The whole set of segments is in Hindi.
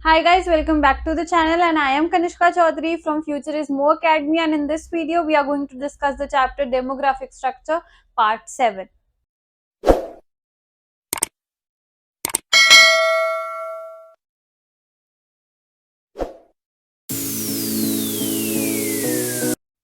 Hi guys, welcome back to the channel and I am Kanishka Chaudhary from Future is More Academy, and in this video we are going to discuss the chapter Demographic Structure Part 7.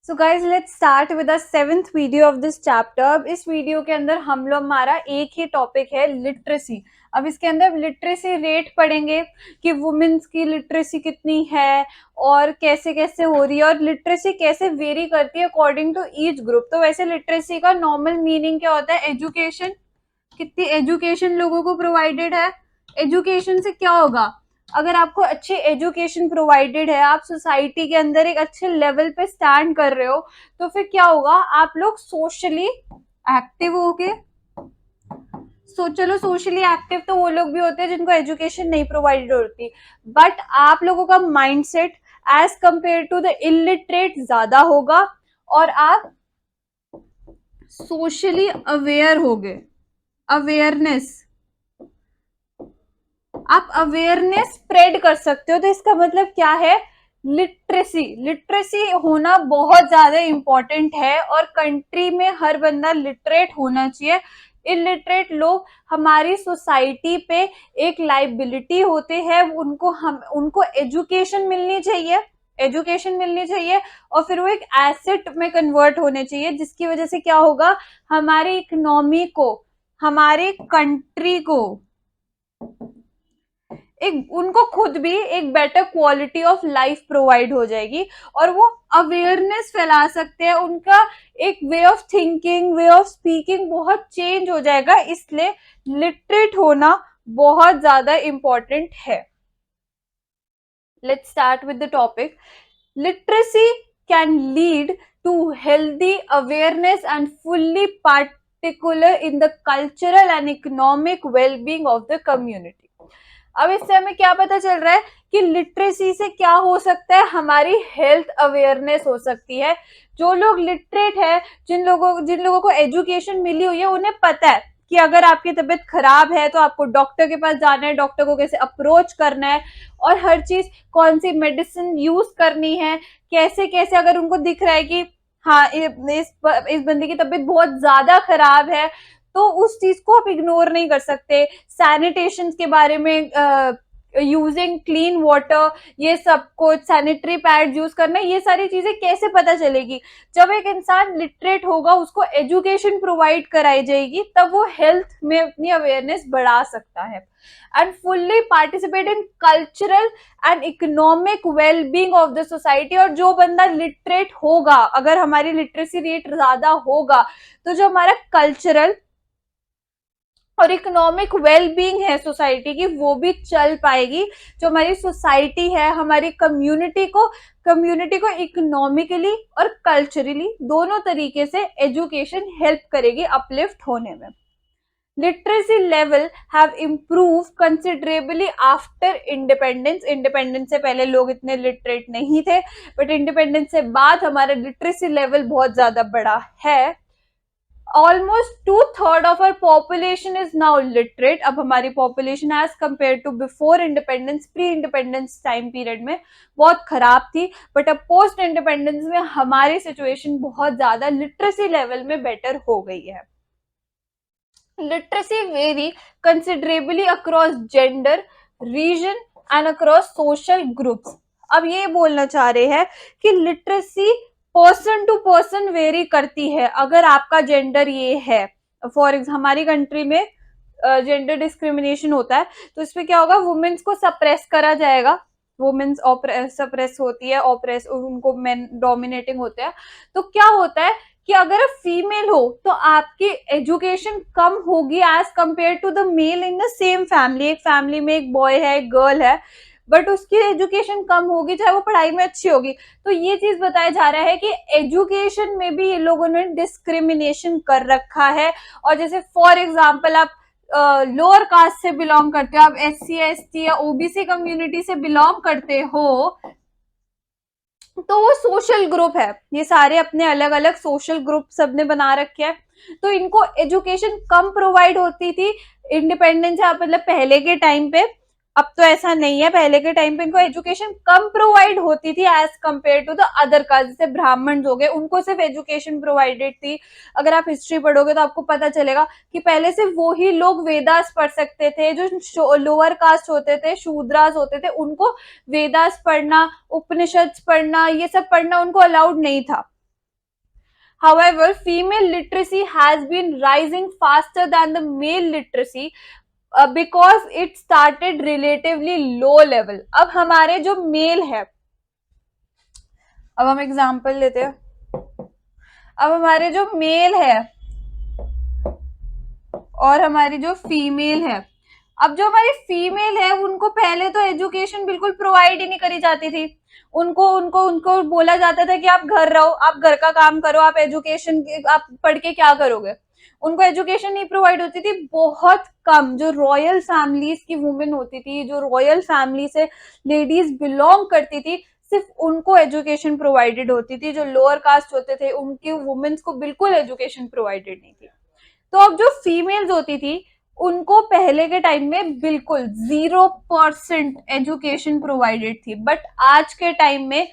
So guys, let's start with the 7th video of this chapter. अब इस वीडियो के अंदर हम लोग हमारा एक ही टॉपिक है लिटरेसी. अब इसके अंदर लिटरेसी रेट पढ़ेंगे कि वुमेन्स की लिटरेसी कितनी है और कैसे कैसे हो रही है और लिटरेसी कैसे वेरी करती है अकॉर्डिंग टू ईच ग्रुप. तो वैसे लिटरेसी का नॉर्मल मीनिंग क्या होता है? एजुकेशन. कितनी एजुकेशन लोगों को प्रोवाइडेड है? एजुकेशन से क्या होगा? अगर आपको अच्छी एजुकेशन प्रोवाइडेड है, आप सोसाइटी के अंदर एक अच्छे लेवल पे स्टैंड कर रहे हो, तो फिर क्या होगा? आप लोग सोशली एक्टिव होगे. चलो सोशली एक्टिव तो वो लोग भी होते हैं जिनको एजुकेशन नहीं प्रोवाइडेड होती, बट आप लोगों का mindset as compare to the illiterate ज्यादा होगा और आप सोशली अवेयर होगे. अवेयरनेस, आप अवेयरनेस स्प्रेड कर सकते हो. तो इसका मतलब क्या है? लिटरेसी. लिटरेसी होना बहुत ज्यादा इंपॉर्टेंट है और कंट्री में हर बंदा लिटरेट होना चाहिए. इलिटरेट लोग हमारी सोसाइटी पे एक लाइबिलिटी होते हैं. उनको एजुकेशन मिलनी चाहिए. एजुकेशन मिलनी चाहिए और फिर वो एक एसेट में कन्वर्ट होने चाहिए, जिसकी वजह से क्या होगा? हमारी इकोनॉमी को, हमारी कंट्री को एक, उनको खुद भी एक better quality of life provide हो जाएगी और वो अवेयरनेस फैला सकते हैं. उनका एक way of thinking, way of speaking बहुत चेंज हो जाएगा. इसलिए लिटरेट होना बहुत ज्यादा इंपॉर्टेंट है. Let's start with the topic. Literacy can lead to healthy awareness and fully particular in the cultural and economic wellbeing of the community. अब इससे हमें क्या पता चल रहा है कि लिटरेसी से क्या हो सकता है? हमारी हेल्थ अवेयरनेस हो सकती है. जो लोग लिटरेट है, जिन लोगों को एजुकेशन मिली हुई है, उन्हें पता है कि अगर आपकी तबीयत खराब है तो आपको डॉक्टर के पास जाना है, डॉक्टर को कैसे अप्रोच करना है और हर चीज, कौन सी मेडिसिन यूज करनी है, कैसे कैसे. अगर उनको दिख रहा है कि हाँ इस बंदे की तबीयत बहुत ज्यादा खराब है, तो उस चीज को आप इग्नोर नहीं कर सकते. सैनिटेशन के बारे में, यूजिंग क्लीन वाटर, ये सब कुछ, सैनिटरी पैड यूज करना, ये सारी चीजें कैसे पता चलेगी? जब एक इंसान लिटरेट होगा, उसको एजुकेशन प्रोवाइड कराई जाएगी, तब वो हेल्थ में अपनी अवेयरनेस बढ़ा सकता है. And fully participate in cultural and economic wellbeing of the society. और जो बंदा लिटरेट होगा, अगर हमारी लिटरेसी रेट ज्यादा होगा, तो जो हमारा कल्चरल और इकोनॉमिक वेलबींग है सोसाइटी की, वो भी चल पाएगी. जो हमारी सोसाइटी है, हमारी कम्युनिटी को इकोनॉमिकली और कल्चरली दोनों तरीके से एजुकेशन हेल्प करेगी अपलिफ्ट होने में. Literacy level have improve considerably after independence. Independence से पहले लोग इतने लिटरेट नहीं थे, बट इंडिपेंडेंस से बाद हमारा लिटरेसी लेवल बहुत ज्यादा बढ़ा है. Almost 2/3 of our population is now literate. अब हमारी population as compared to before independence, pre-independence time period में बहुत खराब थी, but अब post independence में हमारी situation बहुत ज्यादा literacy level में better हो गई है. Literacy vary considerably across gender, region and across social groups. अब ये बोलना चाह रहे हैं कि literacy person to person vary करती है. अगर आपका जेंडर ये है, फॉर एग्जाम्पल हमारी कंट्री में जेंडर डिस्क्रिमिनेशन होता है, तो इसमें क्या होगा? वुमेन्स को सप्रेस करा जाएगा. वुमेन्स सप्रेस होती है, ऑप्रेस, उनको मेन डोमिनेटिंग होते हैं. तो क्या होता है कि अगर आप फीमेल हो तो आपकी एजुकेशन कम होगी as compare to the male in the same family. एक फैमिली में एक बॉय है, एक गर्ल है, बट उसकी एजुकेशन कम होगी, चाहे वो पढ़ाई में अच्छी होगी. तो ये चीज बताया जा रहा है कि एजुकेशन में भी ये लोगों ने डिस्क्रिमिनेशन कर रखा है. और जैसे फॉर एग्जाम्पल आप लोअर कास्ट से बिलोंग करते हो, आप SC ST या OBC कम्युनिटी से बिलोंग करते हो, तो वो सोशल ग्रुप है. ये सारे अपने अलग अलग सोशल ग्रुप सबने बना रखे हैं. तो इनको एजुकेशन कम प्रोवाइड होती थी इंडिपेंडेंस, मतलब पहले के टाइम पे. अब तो ऐसा नहीं है, पहले के टाइम पे इनको एजुकेशन कम प्रोवाइड होती थी as compare to the other caste, जैसे ब्राह्मण हो गए, उनको सिर्फ एजुकेशन प्रोवाइडेड थी। अगर आप हिस्ट्री पढ़ोगे तो आपको पता चलेगा कि पहले सिर्फ वो ही लोग वेदास पढ़ सकते थे, जो लोअर कास्ट होते थे, शूद्रास होते थे, उनको वेदास पढ़ना, उपनिषद पढ़ना, ये सब पढ़ना उनको अलाउड नहीं था। However, female literacy has been rising faster than the male literacy because it started relatively low level. अब हमारे जो मेल है, अब हम एग्जांपल लेते हैं, अब हमारे जो मेल है और हमारी जो फीमेल है, अब जो हमारी फीमेल है उनको पहले तो एजुकेशन बिल्कुल प्रोवाइड ही नहीं करी जाती थी। उनको उनको उनको बोला जाता था कि आप घर रहो, आप घर का काम करो, आप एजुकेशन आप पढ़ के क्या करोगे। उनको एजुकेशन नहीं प्रोवाइड होती थी, बहुत कम। जो रॉयल फैमिलीज की वुमेन होती थी, जो रॉयल फैमिली से लेडीज बिलोंग करती थी, सिर्फ उनको एजुकेशन प्रोवाइडेड होती थी। जो लोअर कास्ट होते थे उनकी वुमेन्स को बिल्कुल एजुकेशन प्रोवाइडेड नहीं थी। तो अब जो फीमेल्स होती थी उनको पहले के टाइम में बिल्कुल 0% एजुकेशन प्रोवाइडेड थी, बट आज के टाइम में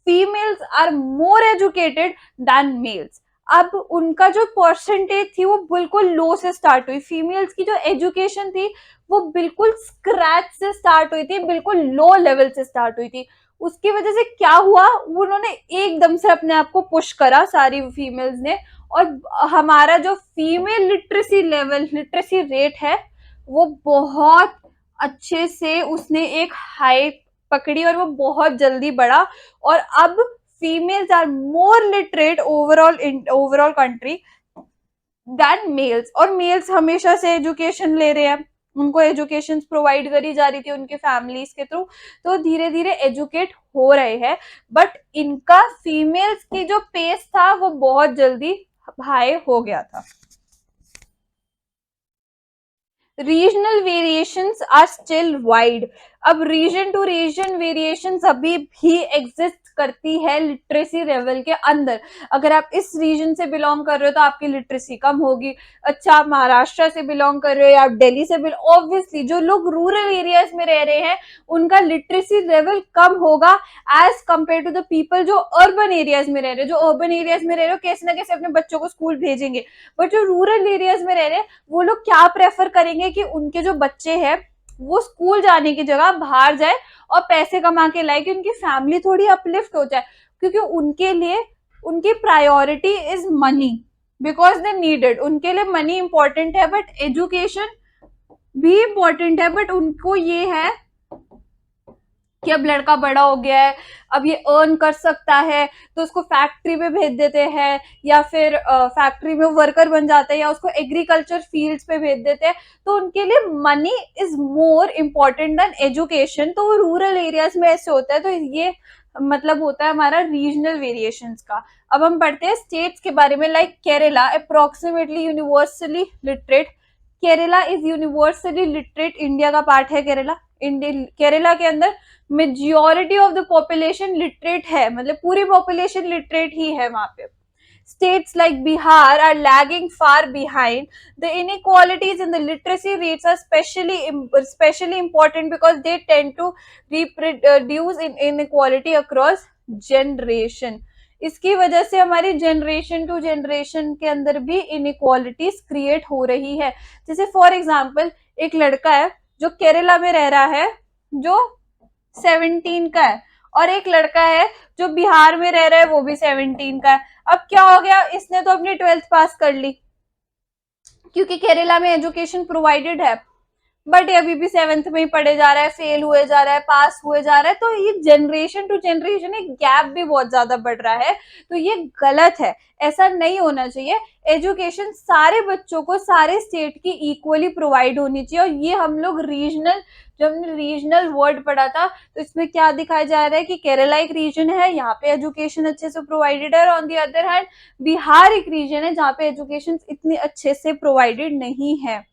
females are more educated then males. अब उनका जो परसेंटेज थी वो बिल्कुल लो से स्टार्ट हुई। फीमेल्स की जो एजुकेशन थी वो बिल्कुल स्क्रैच से स्टार्ट हुई थी, बिल्कुल लो लेवल से स्टार्ट हुई थी। उसकी वजह से क्या हुआ, उन्होंने एकदम से अपने आप को पुश करा सारी फीमेल्स ने, और हमारा जो female literacy level, literacy rate है, वो बहुत अच्छे से उसने एक हाइट पकड़ी और वो बहुत जल्दी बढ़ा। और अब females are more literate overall country than males. और मेल्स हमेशा से एजुकेशन ले रहे हैं, उनको एजुकेशन प्रोवाइड करी जा रही थी उनके फैमिलीज के थ्रू, तो धीरे धीरे एजुकेट हो रहे हैं। बट इनका फीमेल्स की जो पेस था वो बहुत जल्दी हाई हो गया था। Regional variations are still wide. अब रीजन टू रीजन वेरिएशंस अभी भी एग्जिस्ट करती है लिटरेसी लेवल के अंदर। अगर आप इस रीजन से बिलोंग कर रहे हो तो आपकी लिटरेसी कम होगी। अच्छा, आप महाराष्ट्र से बिलोंग कर रहे हो या आप दिल्ली से ऑब्वियसली जो लोग रूरल एरियाज में रह रहे हैं उनका लिटरेसी लेवल कम होगा as compare to the people जो अर्बन एरियाज में रह रहे हैं। जो अर्बन एरियाज में रह रहे हो कैसे ना कैसे अपने बच्चों को स्कूल भेजेंगे, बट जो रूरल एरियाज में रह रहे हैं वो लोग क्या प्रेफर करेंगे कि उनके जो बच्चे हैं वो स्कूल जाने की जगह बाहर जाए और पैसे कमा के लाए, कि उनकी फैमिली थोड़ी अपलिफ्ट हो जाए। क्योंकि उनके लिए उनकी priority is money, because they needed. उनके लिए मनी इंपॉर्टेंट है, बट एजुकेशन भी इंपॉर्टेंट है। बट उनको ये है कि अब लड़का बड़ा हो गया है, अब ये अर्न कर सकता है, तो उसको फैक्ट्री पे भेज देते हैं, या फिर फैक्ट्री में वर्कर बन जाता है, या उसको एग्रीकल्चर फील्ड्स पे भेज देते हैं। तो उनके लिए money is more important then education. तो वो रूरल एरियाज में ऐसे होता है। तो ये मतलब होता है हमारा रीजनल वेरिएशंस का। अब हम पढ़ते हैं स्टेट्स के बारे में। Like Kerala approximately universally literate. Kerala is universally literate, India का पार्ट है केरला। केरला के अंदर majority of the population literate है, मतलब पूरी पॉपुलेशन लिटरेट ही है वहां पे। States like Bihar are lagging far behind. The inequalities in the literacy rates are especially important because they tend to reproduce inequality across generation. इसकी वजह से हमारी जनरेशन टू जनरेशन के अंदर भी इनइक्वालिटीज क्रिएट हो रही है। जैसे फॉर एग्जाम्पल एक लड़का है जो केरला में रह रहा है, जो 17 का है, और एक लड़का है जो बिहार में रह रहा है, वो भी 17 का है। अब क्या हो गया, इसने तो अपनी 12th पास कर ली क्योंकि केरला में एजुकेशन प्रोवाइडेड है, बट ये अभी भी 7th में ही पढ़े जा रहा है, फेल हुए जा रहा है, पास हुए जा रहा है। तो ये जनरेशन टू जनरेशन एक गैप भी बहुत ज्यादा बढ़ रहा है। तो ये गलत है, ऐसा नहीं होना चाहिए। एजुकेशन सारे बच्चों को सारे स्टेट की इक्वली प्रोवाइड होनी चाहिए। और ये हम लोग रीजनल, जब हमने रीजनल वर्ड पढ़ा था तो इसमें क्या दिखाया जा रहा है कि केरला एक रीजन है, यहाँ पे एजुकेशन अच्छे से प्रोवाइडेड है, और on the other hand Bihar एक रीजन है जहाँ पे एजुकेशन इतनी अच्छे से प्रोवाइडेड नहीं है।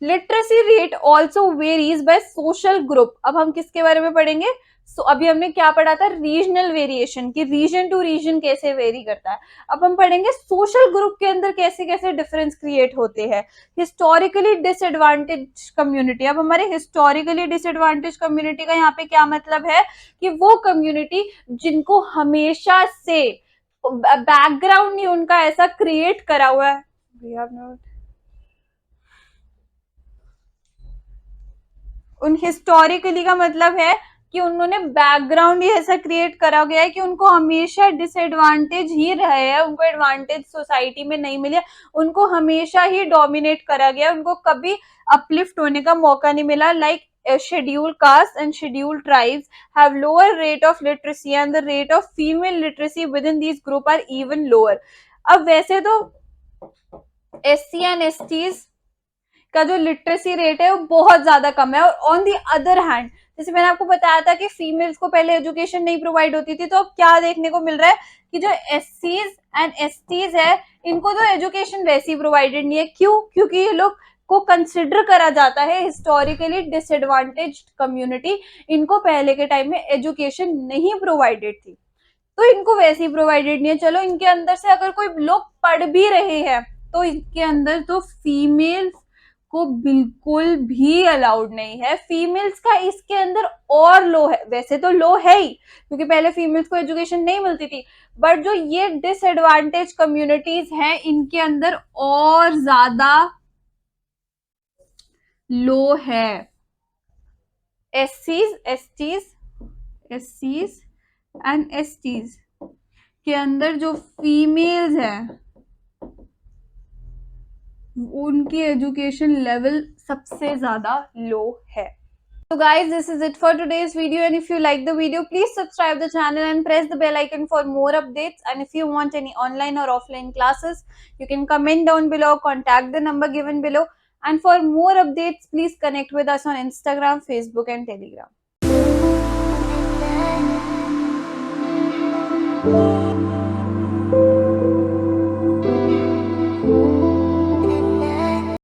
Literacy rate also varies by social group. अब हम किसके बारे में पढ़ेंगे, अभी हमने क्या पढ़ा था, रीजनल वेरिएशन, कि रीजन टू रीजन कैसे वेरी करता है। अब हम पढ़ेंगे सोशल ग्रुप के अंदर कैसे कैसे डिफरेंस क्रिएट होते हैं। हिस्टोरिकली डिसएडवांटेज कम्युनिटी, अब हमारे हिस्टोरिकली डिसएडवांटेज कम्युनिटी का यहाँ पे क्या मतलब है कि वो कम्युनिटी जिनको हमेशा से बैकग्राउंड नहीं उनका ऐसा क्रिएट करा हुआ है, उन हिस्टोरिकली का मतलब है कि उन्होंने बैकग्राउंड ही ऐसा क्रिएट करा गया है कि उनको हमेशा डिसएडवांटेज ही रहे हैं, उनको एडवांटेज सोसाइटी में नहीं मिले, उनको हमेशा ही डोमिनेट करा गया, उनको कभी अपलिफ्ट होने का मौका नहीं मिला। Like scheduled castes and scheduled tribes have lower rate of literacy and the rate of female literacy within these group are even lower। अब वैसे तो SC and STs का जो लिटरेसी रेट है वो बहुत ज्यादा कम है, और ऑन दी अदर हैंड जैसे मैंने आपको बताया था कि फीमेल्स को पहले एजुकेशन नहीं प्रोवाइड होती थी, तो अब क्या देखने को मिल रहा है कि जो SCs एंड STs है इनको तो एजुकेशन वैसी प्रोवाइडेड नहीं है। क्यों? क्योंकि ये लोग को कंसिडर करा जाता है हिस्टोरिकली डिसएडवांटेज्ड कम्युनिटी, इनको पहले के टाइम में एजुकेशन नहीं प्रोवाइडेड थी, तो इनको वैसी प्रोवाइडेड नहीं है। चलो इनके अंदर से अगर कोई लोग पढ़ भी रहे हैं तो इनके अंदर तो फीमेल्स को बिल्कुल भी अलाउड नहीं है। फीमेल्स का इसके अंदर और लो है, वैसे तो लो है ही क्योंकि पहले फीमेल्स को एजुकेशन नहीं मिलती थी, बट जो ये डिसएडवांटेज कम्युनिटीज हैं इनके अंदर और ज्यादा लो है। SCs एंड STs के अंदर जो फीमेल्स हैं उनकी एजुकेशन लेवल सबसे ज्यादा लो है। So guys, this is it for today's video, and if you like the video, please subscribe the channel and press the bell icon for more updates. And if you want any online or offline classes, you can comment down below, contact the number given below. And for more updates, please connect with us on Instagram, Facebook and Telegram.